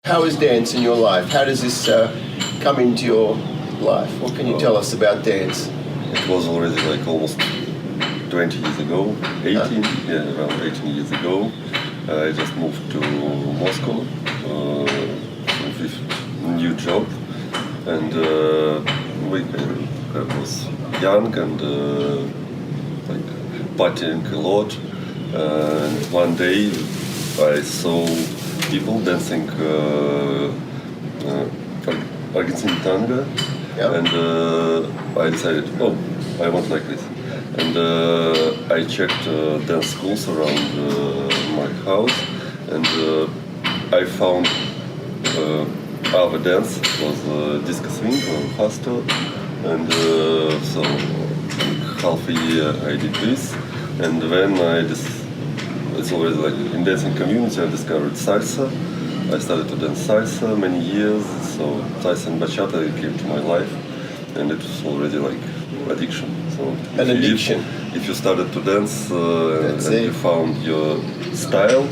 How is dance in your life? How does this come into your life? What can you tell us about dance? It was already like almost 20 years ago, 18, around 18 years ago. I just moved to Moscow with a new job, and I was young and like partying a lot. And one day I saw people dancing Argentine tango, and I decided, I want like this. And I checked dance schools around my house, and I found other dance. It was disco swing or hostel, and so half a year I did this, and then it's always like in dancing community I discovered salsa. I started to dance salsa many years, so salsa and bachata came to my life, and it was already like addiction. So an addiction. If you started to dance and you found your style,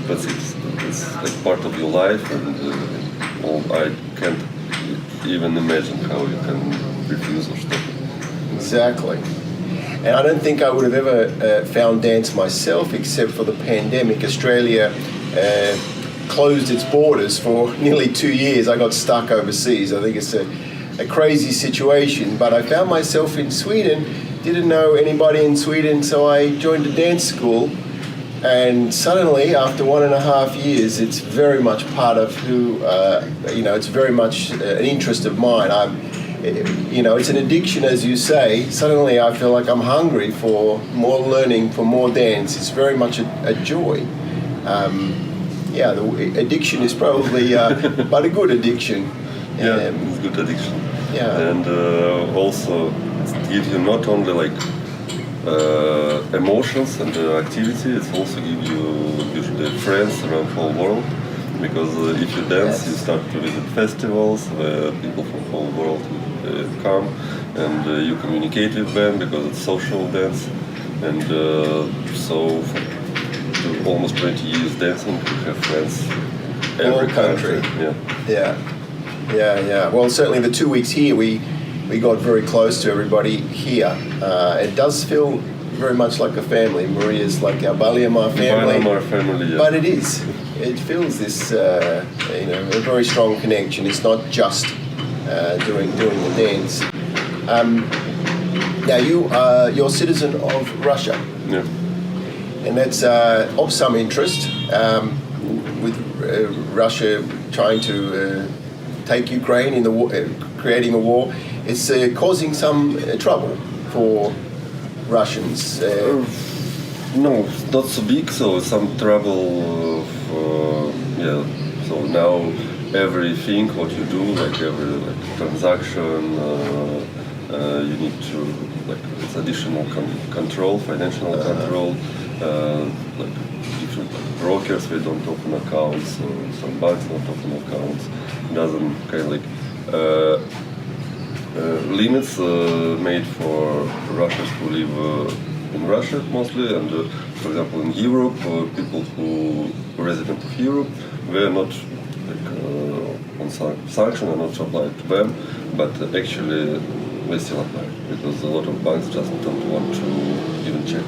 that's it. It's like part of your life, and I can't even imagine how you can refuse or stop it. Exactly. And I don't think I would have ever found dance myself except for the pandemic. Australia closed its borders for nearly 2 years. I got stuck overseas. I think it's a crazy situation, but I found myself in Sweden, didn't know anybody in Sweden, so I joined a dance school, and suddenly after 1.5 years it's very much part of who, it's very much an interest of mine. It's an addiction, as you say. Suddenly I feel like I'm hungry for more learning, for more dance. It's very much a joy. The addiction is probably, but a good addiction. It's good addiction. Yeah. And also it gives you not only like emotions and activity, it also gives you usually friends around the whole world. Because if you dance, you start to visit festivals where people from the whole world come, and you communicate with them because it's social dance. And so for almost 20 years dancing, we have friends every country. Yeah. Well, certainly the 2 weeks here, we got very close to everybody here. It does feel very much like a family. Maria's like our BailaMar family. BailaMar family, yeah. But it is. It feels this, a very strong connection. It's not just doing the dance. Now you're a citizen of Russia. Yeah. And that's of some interest with Russia trying to take Ukraine in the war, creating a war. It's causing some trouble for Russians. No, not so big. So some trouble. So now everything what you do, like every transaction, you need to it's additional control, financial control. Like different brokers, they don't open accounts, or some banks don't open accounts. Doesn't kind of like limits made for Russians who live in Russia mostly, and for example in Europe, people who are resident of Europe, they are not on sanction and not applied to them, but actually they still apply because a lot of banks just don't want to even check.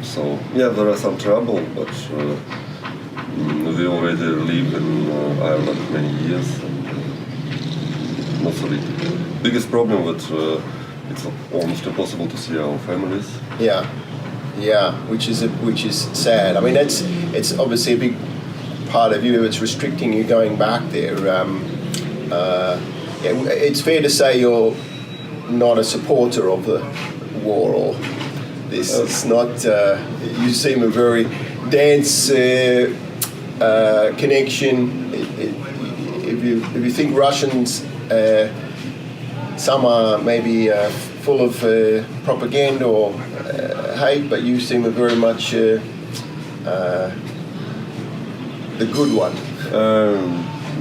So there are some trouble, but we already live in Ireland many years, and not so big. Biggest problem that it's almost impossible to see our families. Which is sad. I mean, it's obviously a big part of you. It's restricting you going back there. It's fair to say you're not a supporter of the war or this. It's not. You seem a very dance connection. If you think Russians, some are maybe full of propaganda or hate, but you seem a very much the good one.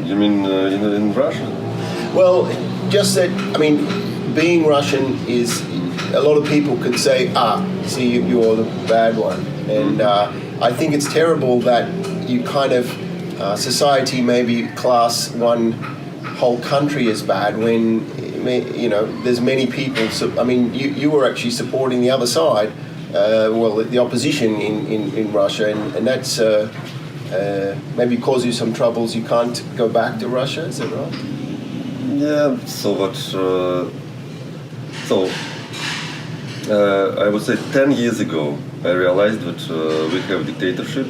You mean in Russia? Well, just that. I mean, being Russian is. A lot of people could say, see, you're the bad one. And I think it's terrible that you kind of society maybe class one whole country as bad when there's many people. So, I mean, you were actually supporting the other side, the opposition in Russia, and that's maybe caused you some troubles. You can't go back to Russia, is that right? Yeah. I would say 10 years ago, I realized that we have dictatorship.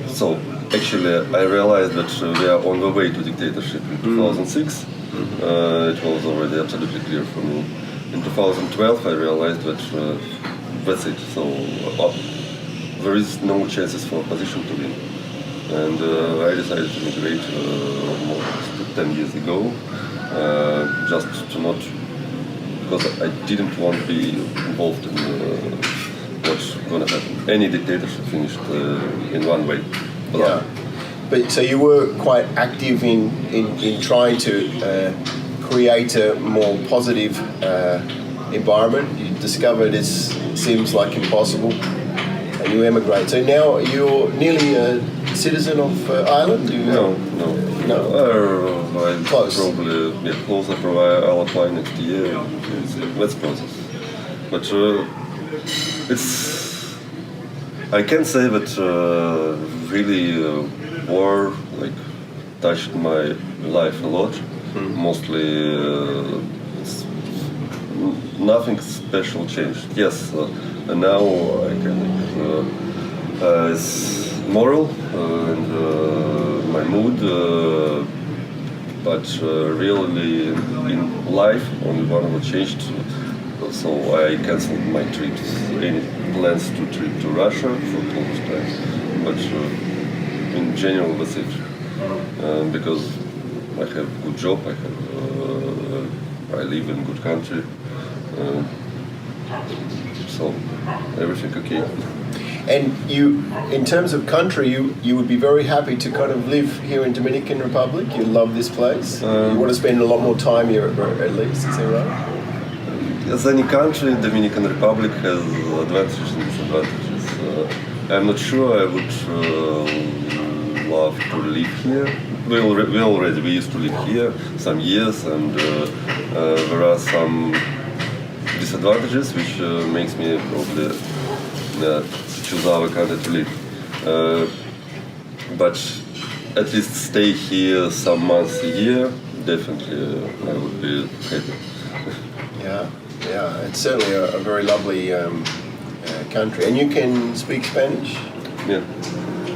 So actually, I realized that we are on the way to dictatorship in 2006. It was already absolutely clear for me. In 2012, I realized that that's it. So there is no chances for opposition to win. And I decided to migrate almost 10 years ago, just to not, because I didn't want to be involved in what's going to happen. Any dictatorship finished in one way. Yeah. But so you were quite active in trying to create a more positive environment. You discovered it seems like impossible, and you emigrate. So now you're nearly a citizen of Ireland? No. I'm Close. Probably close. I'll apply next year. Let's process. But it's. I can say that really war touched my life a lot. Mostly, nothing special changed. Yes, and now I can. It's moral and my mood, but really in life only one of changed. So I cancelled my trips, any plans to trip to Russia for close time. But in general, that's it. Because I have a good job, I live in a good country, so everything okay. And you, in terms of country, you would be very happy to kind of live here in Dominican Republic. You love this place. You want to spend a lot more time here at least, is that right? As any country, Dominican Republic has advantages and disadvantages. I'm not sure I would love to live here. We used to live here some years, and there are some disadvantages which makes me probably choose our country to live. But at least stay here some months a year, definitely I would be happy. Yeah, it's certainly a very lovely country. And you can speak Spanish? Yeah.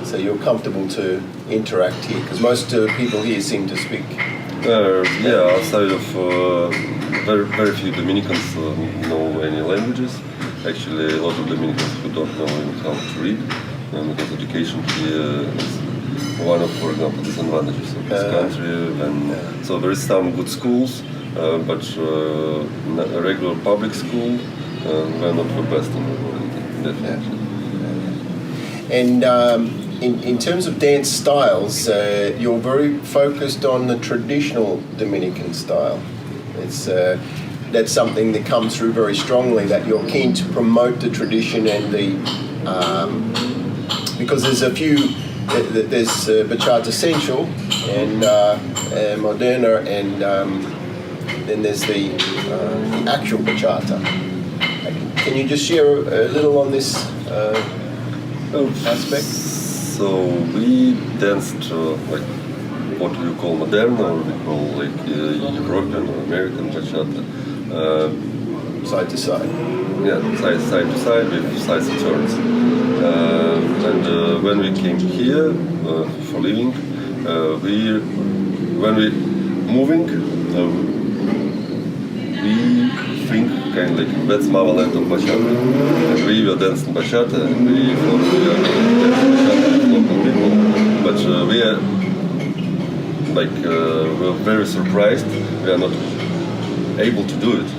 So you're comfortable to interact here? Because most people here seem to speak. Outside of very few Dominicans know any languages. Actually, a lot of Dominicans who don't know even how to read, because education here is one of, for example, disadvantages of this country. And so there is some good schools, but a regular public school, they're not the best in the world, definitely. And in terms of dance styles, you're very focused on the traditional Dominican style. That's something that comes through very strongly, that you're keen to promote the tradition and because there's a few, there's bachata sensual and moderna, and then there's the actual bachata. Can you just share a little on this aspect? So we danced what we call moderna, or we call European or American bachata. Side to side. Yeah, side to side with sides and turns. And when we came here for living, when we moving, we think kind of that's motherland of bachata. And we were dancing bachata, and we thought we are dancing bachata with local people. But we are we're very surprised. We are not able to do it.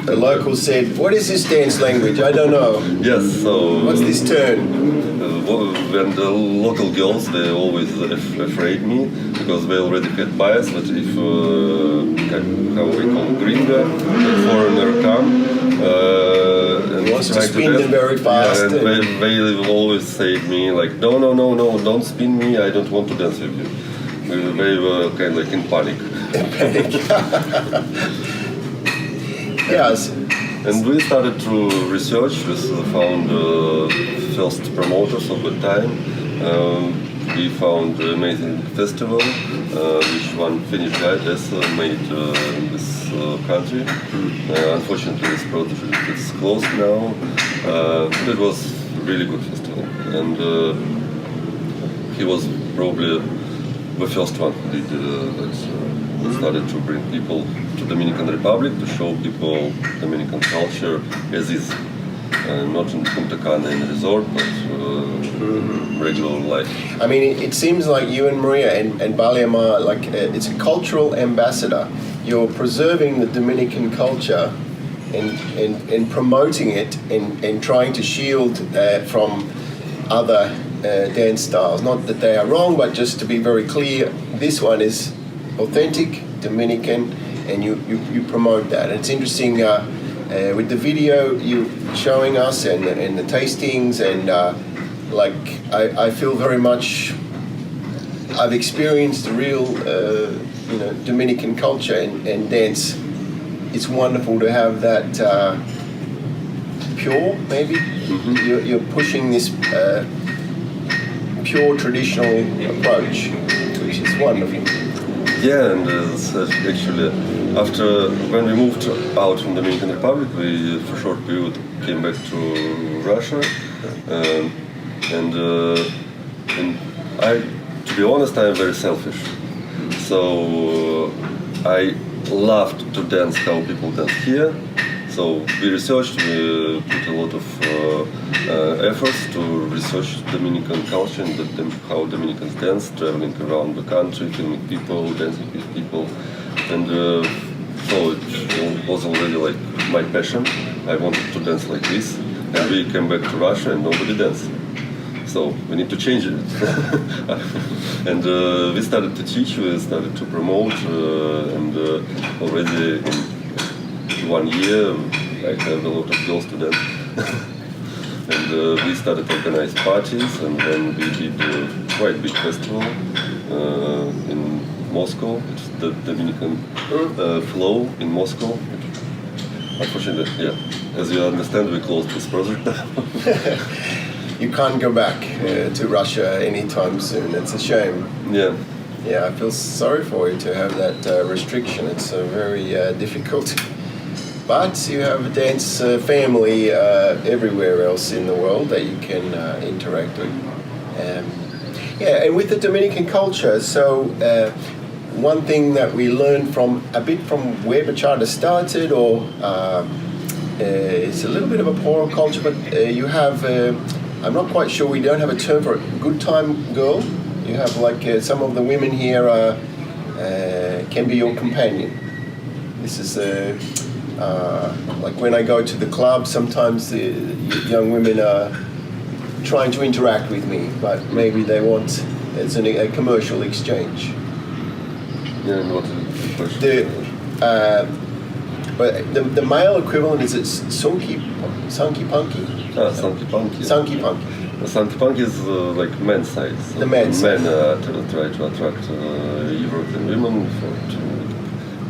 The locals said, "What is this dance language? I don't know." Yes, so... What's this turn? When the local girls, they always afraid me, because they already had bias that if, how we call gringa, a foreigner come, And He wants to spin them very fast. Yeah, and they will always say to me like, no, don't spin me. I don't want to dance with you. They were kind of like in panic. Yes. And we started to research. We found first promoters of the time. We found an amazing festival, which one Finnish guy has made in this country. Unfortunately, this project is closed now. It was a really good festival, and he was probably the first one who did that. Started to bring people to Dominican Republic to show people Dominican culture as is. Not in Punta Cana in a resort, but regular life. I mean, it seems like you and Maria and BailaMar, like it's a cultural ambassador. You're preserving the Dominican culture and promoting it and trying to shield from other dance styles. Not that they are wrong, but just to be very clear, this one is authentic Dominican, and you promote that. And it's interesting. With the video you showing us and the tastings and I feel very much I've experienced the real Dominican culture and dance. It's wonderful to have that pure maybe. Mm-hmm. You're pushing this pure traditional approach, which is wonderful. Yeah, and actually, after when we moved out from the Dominican Republic, we for a short period came back to Russia, and to be honest, I am very selfish. So I loved to dance how people dance here. So we researched, we put a lot of efforts to research Dominican culture and how Dominicans dance, traveling around the country, filming people, dancing with people. And so it was already like my passion. I wanted to dance like this. And we came back to Russia and nobody danced. So we need to change it. And we started to teach, we started to promote, and already in 1 year I have a lot of girls to dance. And we started to organize parties, and then we did a quite big festival in Moscow. It's the Dominican Flow in Moscow. Unfortunately, yeah, as you understand, we closed this project now. You can't go back to Russia anytime soon. It's a shame. Yeah. Yeah, I feel sorry for you to have that restriction. It's very difficult. But you have a dance family everywhere else in the world that you can interact with. Yeah, and with the Dominican culture, so one thing that we learned from where bachata started, or it's a little bit of a poorer culture, but you have, I'm not quite sure, we don't have a term for it, good time girl. You have like some of the women here can be your companion. This is like when I go to the club, sometimes the young women are trying to interact with me, but maybe they want a commercial exchange. Yeah, and what is the question? But the male equivalent is it Sunky Punky? Sunky Punky. Sunky Punky. Sunky Punky is like men's side. So the men's side. Men try to attract European women to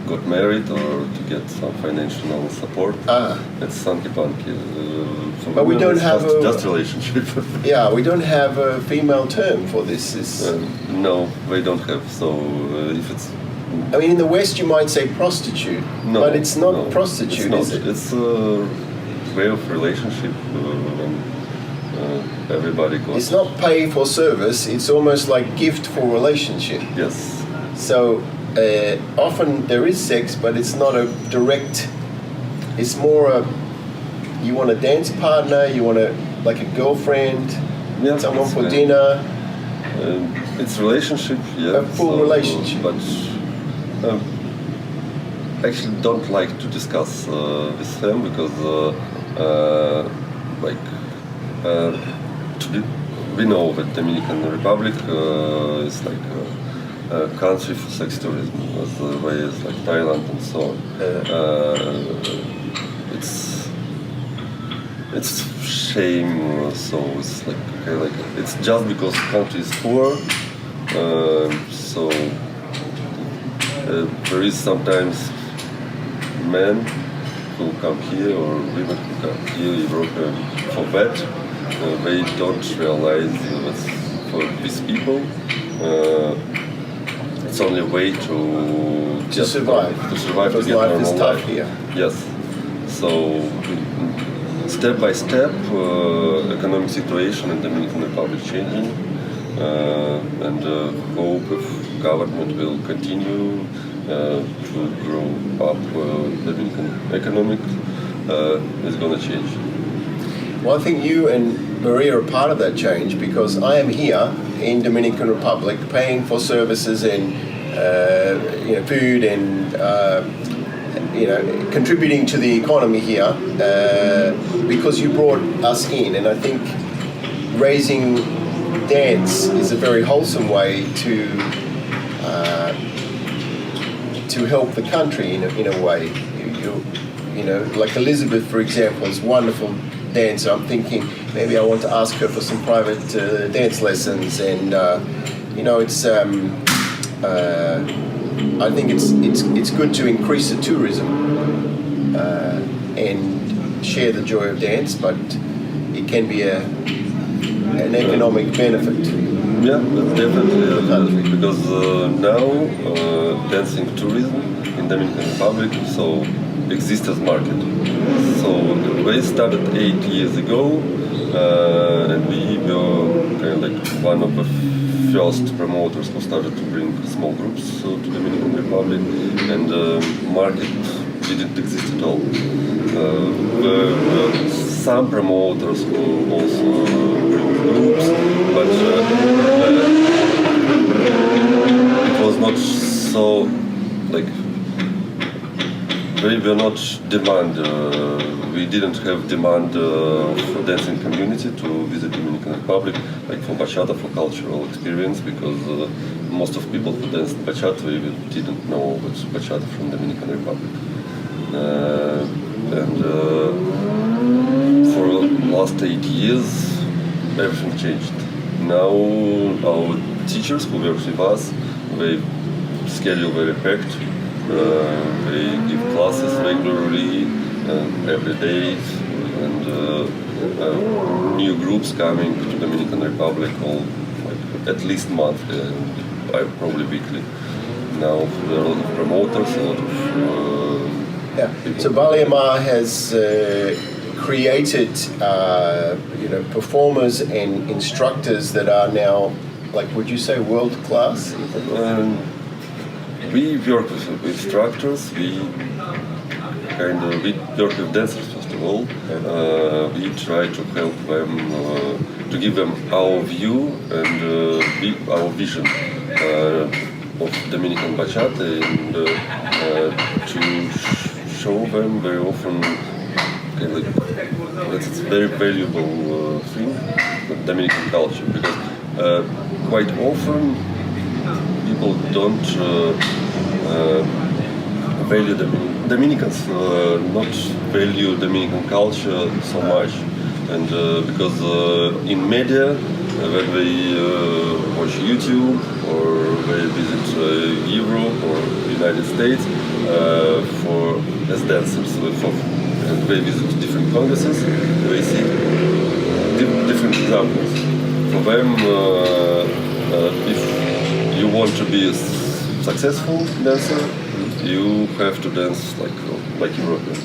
got married or to get some financial support. It's Sunky Punky. But we don't have just relationship. Yeah, we don't have a female term for this. No, we don't have. So if it's, I mean, in the West you might say prostitute, but it's not prostitute, it's not. is it? It's a way of relationship when everybody goes. It's not pay for service, it's almost like gift for relationship. Yes. So often there is sex, but it's not a direct, it's more you want a dance partner, you want like a girlfriend, someone for dinner. It's relationship, yeah. A full relationship. But I actually don't like to discuss with them because we know that Dominican Republic is like a country for sex tourism, as the way is like Thailand and so on. it's shame. So it's like okay, like it's just because country is poor. So there is sometimes men who come here or women who come here, European, for that. They don't realize that for these people it's only a way to survive. To survive, to because get life is normal tough life. here. Yes. So step by step, economic situation in Dominican Republic changing, and hope if government will continue to grow up Dominican economic is going to change. Well, I think you and Maria are part of that change because I am here in Dominican Republic paying for services and food and contributing to the economy here because you brought us in, and I think raising dance is a very wholesome way to help the country in a way. Like Elizabeth, for example, is wonderful dancer. I'm thinking maybe I want to ask her for some private dance lessons, and it's. I think it's good to increase the tourism and share the joy of dance, but it can be an economic benefit. Yeah, that's definitely because now dancing tourism in Dominican Republic exists as market. So we started 8 years ago, and we were kind of like one of the first promoters who started to bring small groups to Dominican Republic, and market didn't exist at all. There were some promoters who also bring groups, but it was not so like we were not demand. We didn't have demand for dancing community to visit Dominican Republic, like for bachata, for cultural experience, because most of people who danced bachata even didn't know what's bachata from Dominican Republic. And for the last 8 years, everything changed. Now our teachers who work with us, they schedule very packed. They give classes regularly, every day, and new groups coming to Dominican Republic at least monthly, and probably weekly. Now there are a lot of promoters, a lot of people. So BailaMar has created performers and instructors that are now, like, would you say world class? We work with instructors. We work with dancers first of all. We try to help them, to give them our view and our vision of Dominican bachata, and to show them very often that it's a very valuable thing, the Dominican culture, because quite often people don't value Dominicans, not value Dominican culture so much, and because in media, when they watch YouTube or they visit Europe or United States as dancers, and they visit different congresses, they see different examples. For them, if you want to be a successful dancer, you have to dance like European,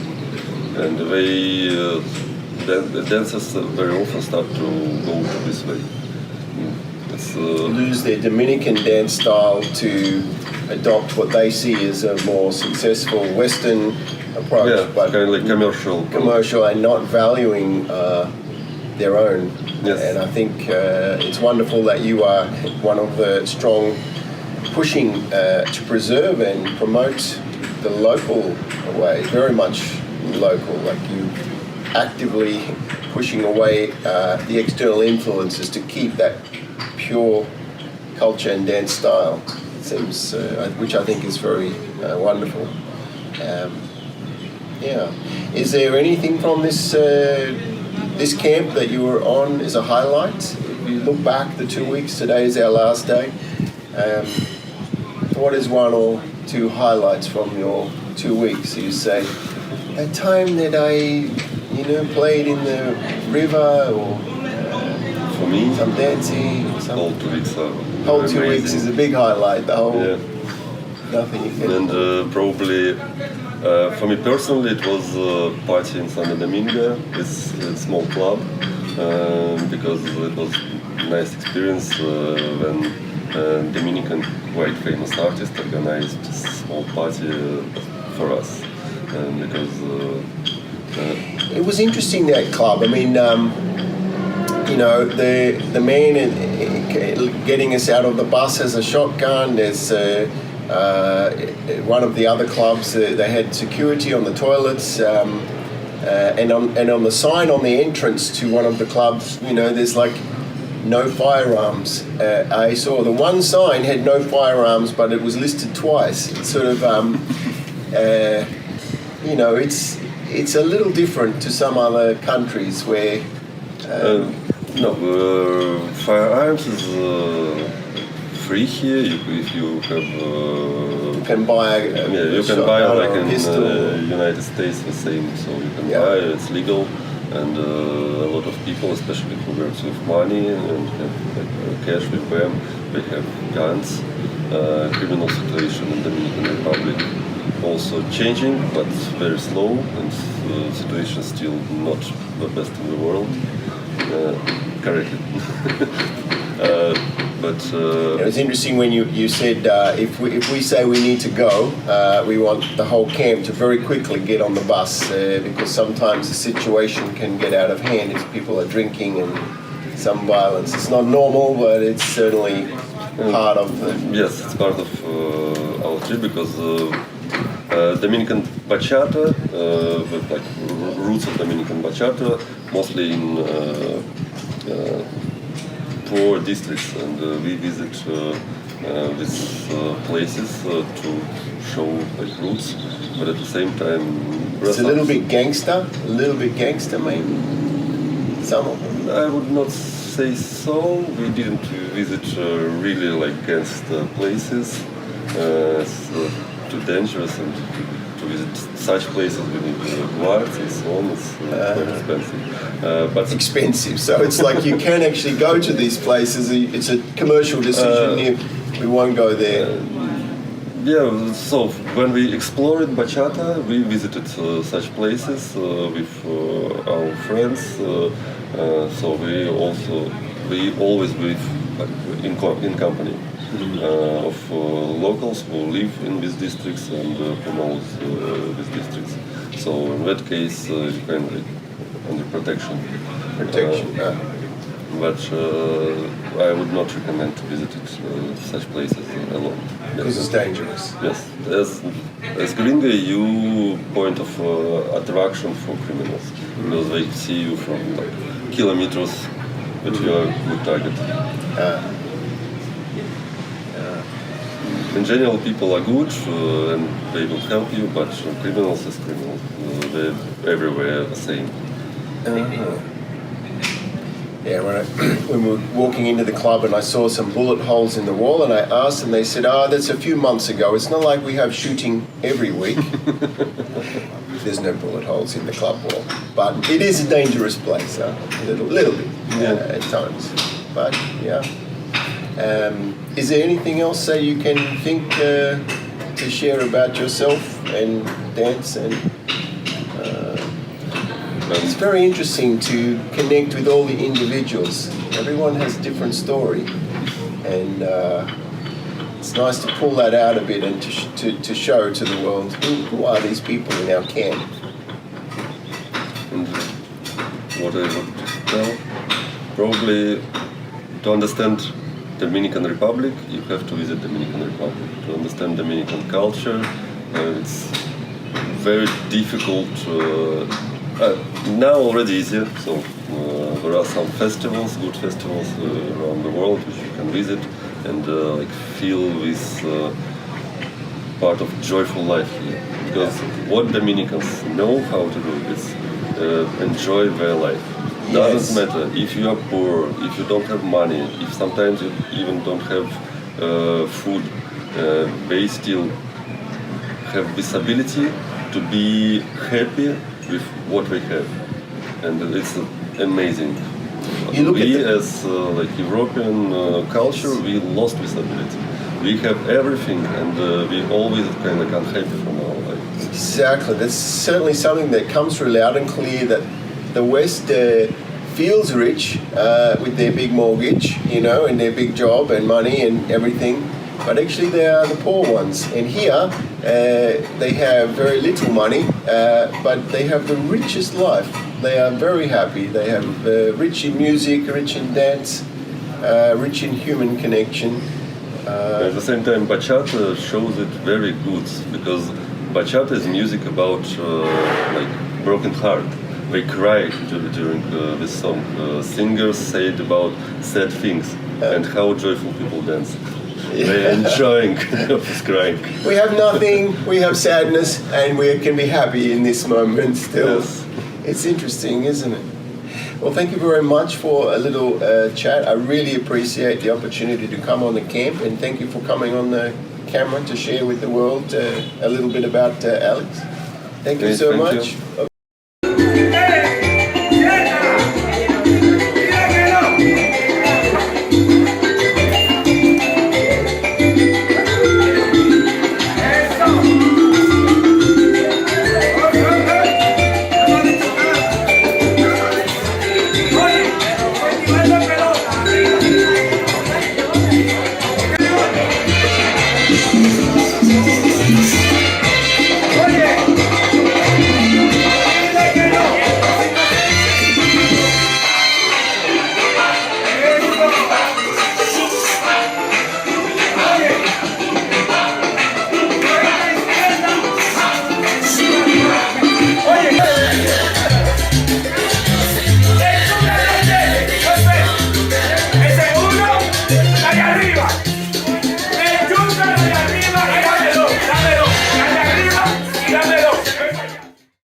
and the dancers very often start to go this way. Lose their Dominican dance style to adopt what they see as a more successful Western approach, but kind of like commercial, and not valuing their own. Yes. And I think it's wonderful that you are one of the strong pushing to preserve and promote the local way, very much local, like you actively pushing away the external influences to keep that pure culture and dance style. It seems, which I think is very wonderful. Is there anything from this this camp that you were on is a highlight. If you look back the 2 weeks, today is our last day. What is one or two highlights from your 2 weeks? You say, a time that I, played in the river, or For me, some dancing, or something. whole 2 weeks are Whole 2 amazing. weeks is a big highlight. The whole nothing you can. And probably for me personally, it was a party in Santo Domingo. It's a small club because it was a nice experience when Dominican, quite famous artist, organized a small party for us. Because It was interesting, that club. I mean, the man getting us out of the bus has a shotgun. There's one of the other clubs. They had security on the toilets, and on the sign on the entrance to one of the clubs, there's like no firearms. I saw the one sign had no firearms, but it was listed twice. It's sort of, it's a little different to some other countries where. Firearms is free here if you have. You can buy you can buy like in pistol. United States the same, so you can Yeah. buy. It's legal, and a lot of people, especially who works with money and have cash with them, they have guns. Criminal situation in the Dominican Republic also changing, but very slow, and the situation still not the best in the world. Correctly. It was interesting when you said if we say we need to go, we want the whole camp to very quickly get on the bus because sometimes the situation can get out of hand if people are drinking and some violence. It's not normal, but it's certainly part of the... Yes, it's part of our trip because Dominican bachata, with like roots of Dominican bachata, mostly in poor districts, and we visit these places to show like roots, but at the same time, It's a little bit gangster, maybe. Some of them. I would not say so. We didn't visit really like gangster places. It's too dangerous, and to visit such places we need guards and so on. It's quite expensive. But It's expensive, so it's like you can actually go to these places. It's a commercial decision. We won't go there. yeah, so when we explored bachata, we visited such places with our friends. So we always live in company of locals who live in these districts and promote these districts. So in that case, you can under protection. But I would not recommend to visit such places alone. Because it's dangerous. Yes, as gringo, you point of attraction for criminals because they see you from like kilometers, but you are a good target. In general, people are good and they will help you, but criminals is criminals. They're everywhere the same. Yeah, when we were walking into the club and I saw some bullet holes in the wall and I asked and they said, that's a few months ago. It's not like we have shooting every week. There's no bullet holes in the club wall. But it is a dangerous place, a little bit at times. But yeah. Is there anything else that you can think to share about yourself and dance? And it's very interesting to connect with all the individuals. Everyone has a different story, and it's nice to pull that out a bit and to show to the world who are these people in our camp. And what I would tell, probably to understand Dominican Republic, you have to visit Dominican Republic to understand Dominican culture. It's very difficult. Now already easier. So there are some festivals, good festivals around the world which you can visit and like feel this part of joyful life here. Because what Dominicans know how to do is enjoy their life. Doesn't matter if you are poor, if you don't have money, if sometimes you even don't have food. They still have this ability to be happy with what they have, and it's amazing. We as like European culture, we lost this ability. We have everything, and we always kind of unhappy from our life. Exactly. That's certainly something that comes through loud and clear, that the West feels rich with their big mortgage, you know, and their big job and money and everything, but actually they are the poor ones. And here they have very little money, but they have the richest life. They are very happy. They have rich in music, rich in dance, rich in human connection. At the same time, bachata shows it very good, because bachata is music about like broken heart. They cry during this song. Singers say it about sad things and how joyful people dance. They're enjoying this crying. We have nothing, we have sadness, and we can be happy in this moment still. Yes. It's interesting, isn't it? Well, thank you very much for a little chat. I really appreciate the opportunity to come on the camp, and thank you for coming on the camera to share with the world a little bit about Alex. Thank you so much.